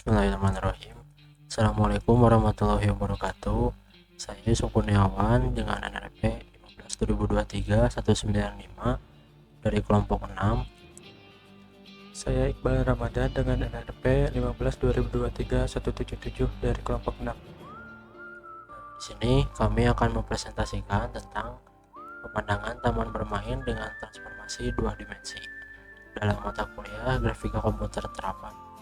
Bismillahirrahmanirrahim. Assalamualaikum warahmatullahi wabarakatuh. Saya Yusuf Kurniawan dengan NRP 15 2023 195 dari kelompok 6. Saya Iqbal Ramadan dengan NRP 15 2023 177 dari kelompok 6. Di sini kami akan mempresentasikan tentang pemandangan taman bermain dengan transformasi dua dimensi dalam mata kuliah grafika komputer terapan.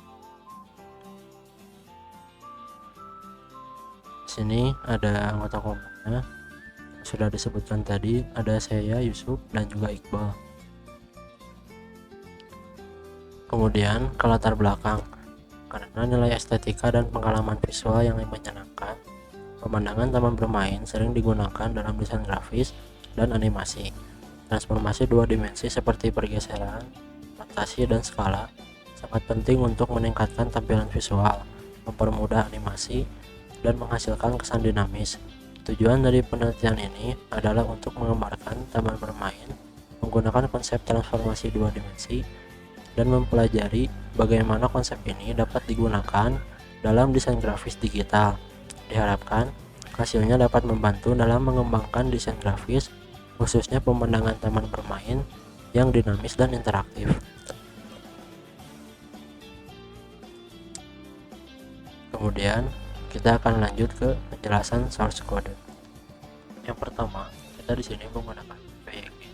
Di sini ada anggota kelompoknya. Sudah disebutkan tadi, ada saya Yusuf dan juga Iqbal. Kemudian ke latar belakang, karena nilai estetika dan pengalaman visual yang menyenangkan, pemandangan taman bermain sering digunakan dalam desain grafis dan animasi. Transformasi dua dimensi seperti pergeseran, rotasi, dan skala sangat penting untuk meningkatkan tampilan visual, mempermudah animasi, dan menghasilkan kesan dinamis. Tujuan dari penelitian ini adalah untuk menggambarkan taman bermain menggunakan konsep transformasi dua dimensi dan mempelajari bagaimana konsep ini dapat digunakan dalam desain grafis digital. Diharapkan hasilnya dapat membantu dalam mengembangkan desain grafis, khususnya pemandangan taman bermain yang dinamis dan interaktif. Kemudian kita akan lanjut ke penjelasan source code. Yang pertama, kita di sini menggunakan PYG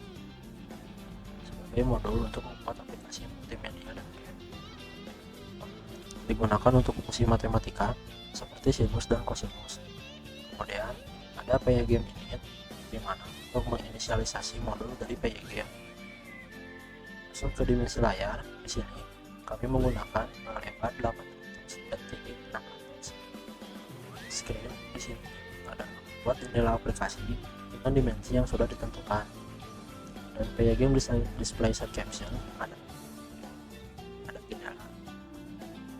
sebagai modul untuk membuat aplikasi multimedia dan game. Digunakan untuk fungsi matematika seperti sinus dan kosinus. Kemudian ada PYG init di mana untuk menginisialisasi modul dari PYG. Masuk ke dimensi layar, di sini kami menggunakan lebar 800 dan tinggi 600. Screen di sini adalah buat jendela aplikasi dengan dimensi yang sudah ditentukan. Dan PYG display set caption ada jendela.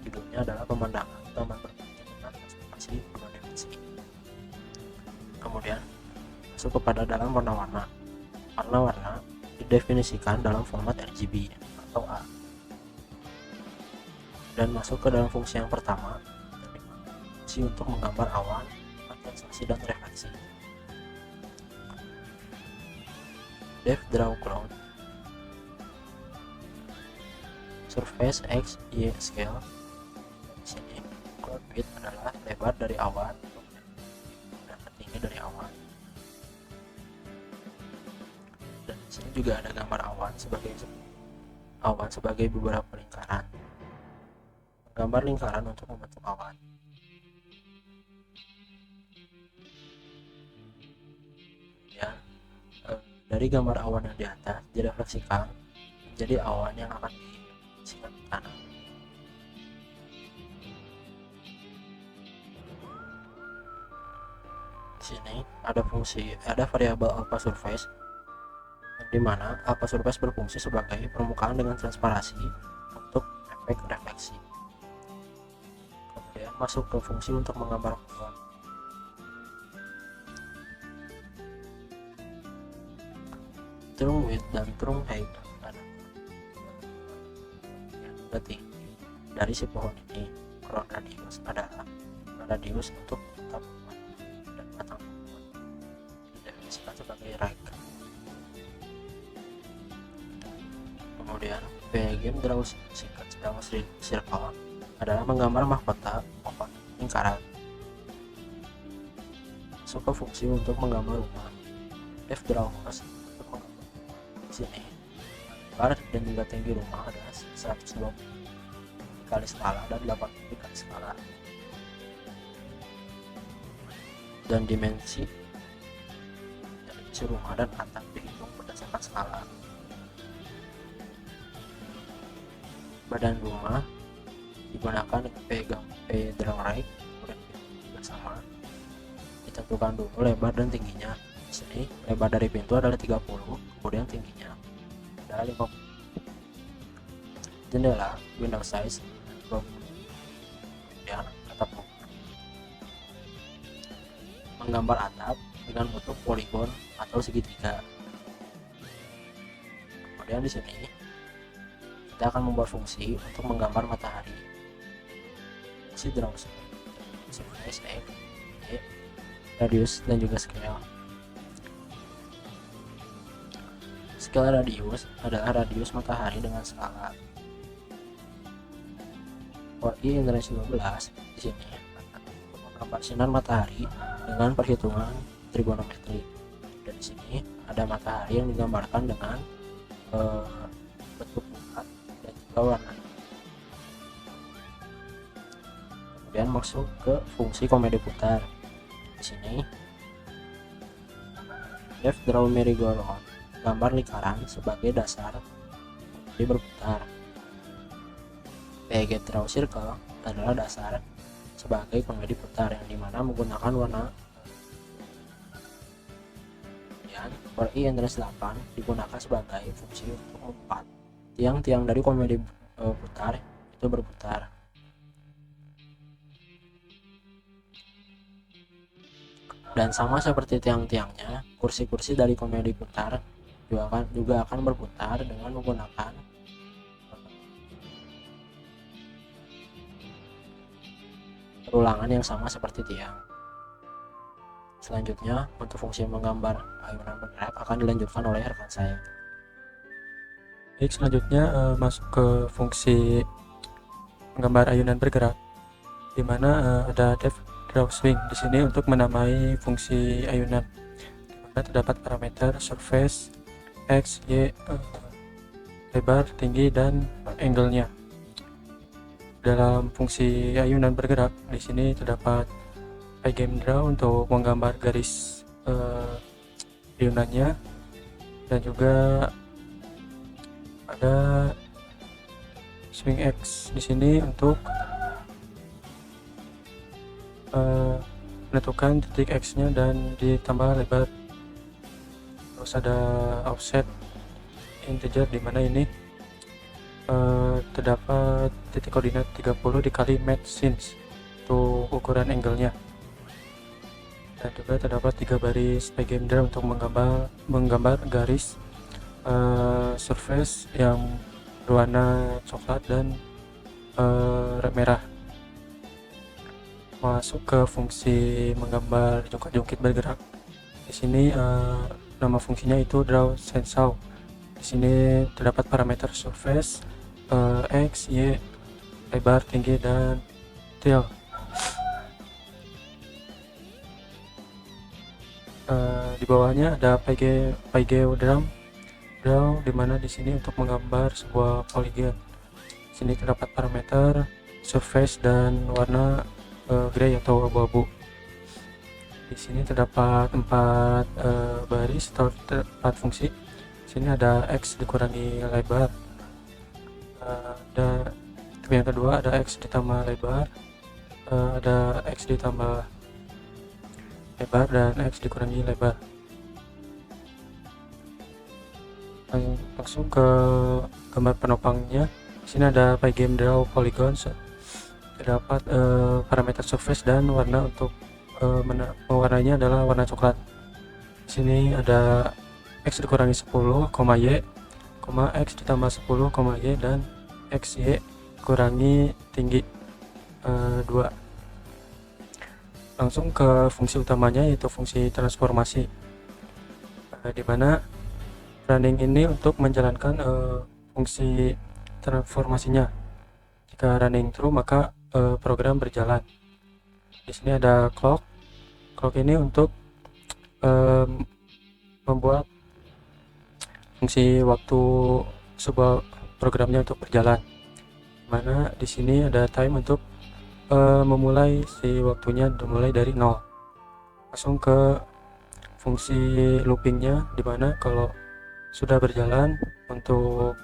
Judulnya adalah pemandangan taman bermain dengan transformasi dua dimensi. Kemudian masuk kepada dalam warna-warna. Warna-warna didefinisikan dalam format RGB atau A. Dan masuk ke dalam fungsi yang pertama, fungsi untuk menggambar awan, kondensasi, dan refleksi. Depth draw cloud, surface x y scale. Di sini cloud width adalah lebar dari awan dan tinggi dari awan. Dan di sini juga ada gambar awan sebagai beberapa lingkaran. Gambar lingkaran untuk membentuk awan. Ya, dari gambar awan yang di atas direfleksikan menjadi awan yang akan diisikan ke kanan. Di sini ada variabel alpha surface, di mana alpha surface berfungsi sebagai permukaan dengan transparansi untuk efek refleksi. Kemudian masuk ke fungsi untuk menggambar awan. Trunk width dan trunk height ada tinggi dari si pohon ini. Crown radius adalah radius untuk tetap dan batang pohon didefinisikan sebagai rake. Kemudian PYG draw circle adalah menggambar mahkota oval lingkaran. Masuk ke fungsi untuk menggambar rumah. Depth draw course untuk menggambar di sini lebar dan juga tinggi rumah adalah 120 kali skala dan 80 kali skala. Dan dimensi rumah dan atap dihitung berdasarkan skala. Badan rumah digunakan P draw right, kemudian juga sama. Ditentukan dulu lebar dan tingginya. Di sini lebar dari pintu adalah 30, kemudian tingginya adalah 50. Jendela window size 20. Kemudian atap rumah. Menggambar atap dengan bentuk poligon atau segitiga. Kemudian di sini kita akan membuat fungsi untuk menggambar matahari. fungsi draw surface X, Y, radius dan juga scale. Scale radius adalah radius matahari dengan skala. For I-12 di sini menggambar sinar matahari dengan perhitungan trigonometri. Dan di sini ada matahari yang digambarkan dengan bentuk bulat dan juga warna. Kemudian masuk ke fungsi komedi putar. Di sini Def draw merry-go-round, gambar lingkaran sebagai dasar komedi berputar. PG draw circle adalah dasar sebagai komedi putar yang dimana menggunakan warna. Kemudian for I-8 digunakan sebagai fungsi untuk membuat tiang-tiang dari komedi putar itu berputar. Dan sama seperti tiang-tiangnya, kursi-kursi dari komedi putar juga akan berputar dengan menggunakan perulangan yang sama seperti tiang. Selanjutnya, untuk fungsi menggambar ayunan bergerak akan dilanjutkan oleh rekan saya. Baik, selanjutnya masuk ke fungsi menggambar ayunan bergerak, di mana ada depth draw swing di sini untuk menamai fungsi ayunan, di mana terdapat parameter surface X, Y, lebar, tinggi, dan angle-nya. Dalam fungsi ayunan bergerak di sini terdapat pygame draw untuk menggambar garis ayunannya, dan juga ada swing X di sini untuk menentukan titik X-nya dan ditambah lebar. Terus ada offset integer di mana ini terdapat titik koordinat 30 dikali match since untuk ukuran angle-nya. Dan juga terdapat 3 baris pygame draw untuk menggambar garis surface yang berwarna coklat dan merah. Masuk ke fungsi menggambar jungkit bergerak. Di sini nama fungsinya itu draw seesaw. Di sini terdapat parameter surface X, Y, lebar, tinggi, dan detail. Di bawahnya ada pygame draw, di mana di sini untuk menggambar sebuah poligon. Di sini terdapat parameter surface dan warna gray atau abu-abu. Di sini terdapat 4 baris atau 4 fungsi. Di sini ada X dikurangi lebar. Yang kedua ada X ditambah lebar, ada X ditambah lebar, dan X dikurangi lebar. Langsung ke gambar penopangnya. Di sini ada pygame draw polygons. Terdapat parameter surface dan warna. Untuk mewarnainya adalah warna coklat. Di sini ada X dikurangi 10, Y, X ditambah 10, Y, dan X, Y kurangi tinggi 2. Langsung ke fungsi utamanya, yaitu fungsi transformasi, di mana running ini untuk menjalankan fungsi transformasinya. Jika running true maka program berjalan. Di sini ada clock ini untuk membuat fungsi waktu sebuah programnya untuk berjalan, mana di sini ada time untuk memulai si waktunya dimulai dari 0. Langsung ke fungsi loopingnya, dimana kalau sudah berjalan untuk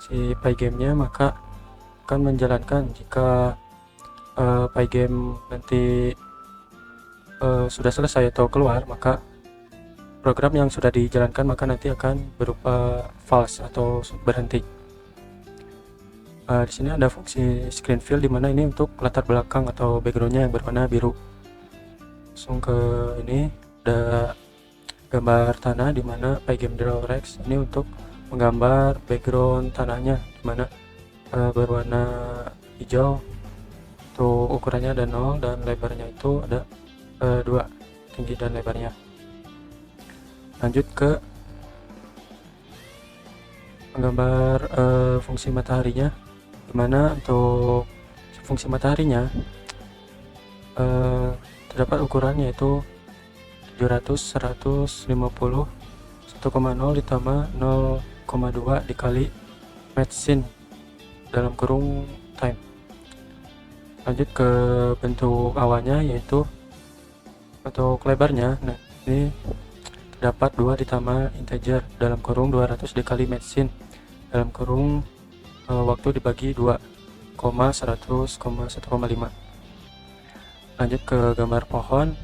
si pygame-nya maka akan menjalankan. Jika pygame nanti sudah selesai atau keluar, maka program yang sudah dijalankan maka nanti akan berupa false atau berhenti. Di sini ada fungsi screen fill, di mana ini untuk latar belakang atau backgroundnya yang berwarna biru. Langsung ke ini ada gambar tanah, di mana pygame draw rex ini untuk menggambar background tanahnya, di mana berwarna hijau untuk ukurannya ada 0 dan lebarnya itu ada 2, tinggi dan lebarnya. Lanjut ke menggambar fungsi mataharinya, dimana untuk fungsi mataharinya terdapat ukurannya yaitu 700, 150, 1,0 ditambah 0,2 dikali matchsin dalam kurung time. Lanjut ke bentuk awannya, yaitu untuk lebarnya. Nah, ini terdapat 2 ditambah integer dalam kurung 200 dikali matchsin dalam kurung waktu dibagi 2, 100, 1,5. Lanjut ke gambar pohon,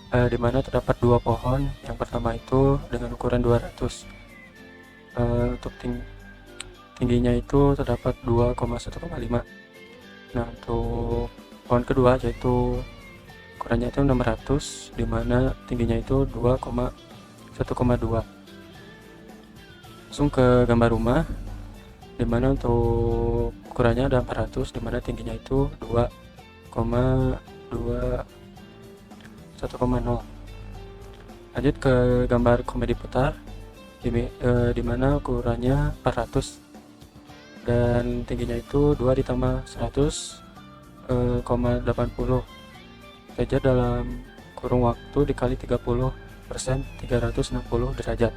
di mana terdapat 2 pohon. Yang pertama itu dengan ukuran 200. Untuk tingginya itu terdapat 2,1,5. Nah, untuk pohon kedua yaitu ukurannya itu 600, dimana tingginya itu 2,1,2. Langsung ke gambar rumah, dimana untuk ukurannya ada 400, dimana tingginya itu 2,1,0. Lanjut ke gambar komedi putar, dimana ukurannya 400 dan tingginya itu 2 ditambah 100,80 integer dalam kurung waktu dikali 30% 360 derajat.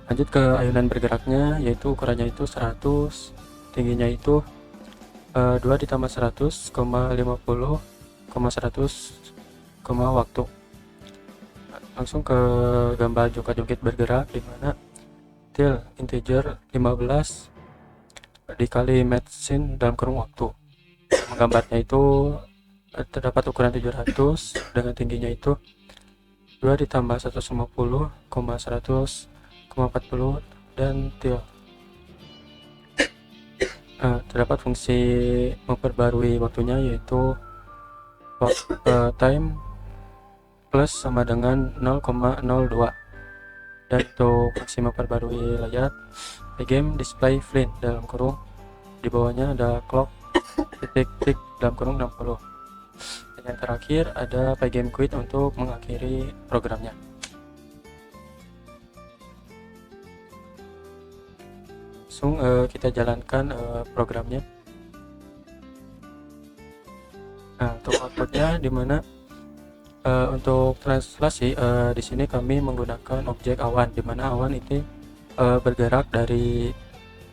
Lanjut ke ayunan bergeraknya, yaitu ukurannya itu 100, tingginya itu 2 ditambah 100,50, 100, waktu. Langsung ke gambar joget-joget bergerak, dimana til integer 15 dikali matchsin dalam kurung waktu. Menggambarnya itu terdapat ukuran 700 dengan tingginya itu 2 ditambah 150, 100,40 dan til. Terdapat fungsi memperbarui waktunya, yaitu time plus sama dengan 0,02. Dan untuk fungsi memperbarui layar, pygame display flint dalam kurung di bawahnya ada clock titik dalam kurung 60. Dan yang terakhir ada pygame quit untuk mengakhiri programnya. Langsung kita jalankan programnya. Nah, untuk outputnya, dimana untuk translasi di sini kami menggunakan objek awan, di mana awan ini bergerak dari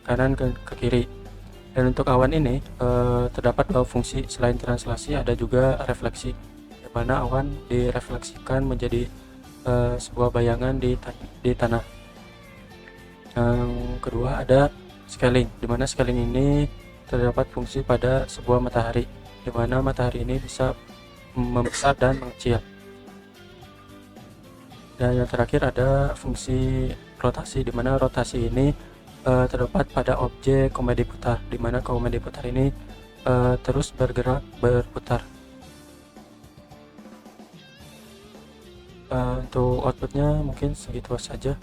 kanan ke kiri. Dan untuk awan ini terdapat 2 fungsi. Selain translasi ada juga refleksi, di mana awan direfleksikan menjadi sebuah bayangan di tanah. Yang kedua ada scaling, di mana scaling ini terdapat fungsi pada sebuah matahari, di mana matahari ini bisa membesar dan mengecil. Dan yang terakhir ada fungsi rotasi, di mana rotasi ini terdapat pada objek komedi putar, di mana komedi putar ini terus berputar. Untuk outputnya mungkin segitu saja.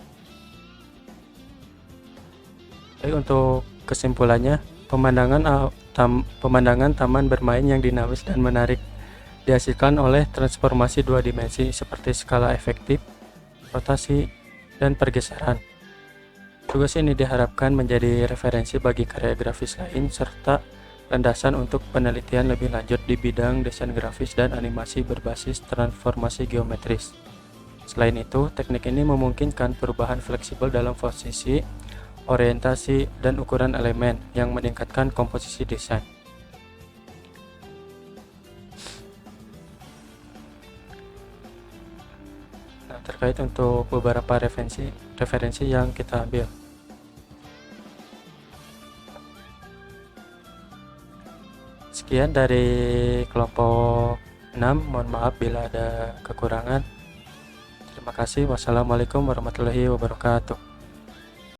Untuk kesimpulannya, pemandangan taman bermain yang dinamis dan menarik dihasilkan oleh transformasi 2 dimensi seperti skala efektif, rotasi, dan pergeseran. Tugas ini diharapkan menjadi referensi bagi karya grafis lain serta landasan untuk penelitian lebih lanjut di bidang desain grafis dan animasi berbasis transformasi geometris. Selain itu, teknik ini memungkinkan perubahan fleksibel dalam posisi, orientasi, dan ukuran elemen yang meningkatkan komposisi desain. Terkait untuk beberapa referensi yang kita ambil. Sekian dari kelompok 6, mohon maaf bila ada kekurangan. Terima kasih. Wassalamualaikum warahmatullahi wabarakatuh.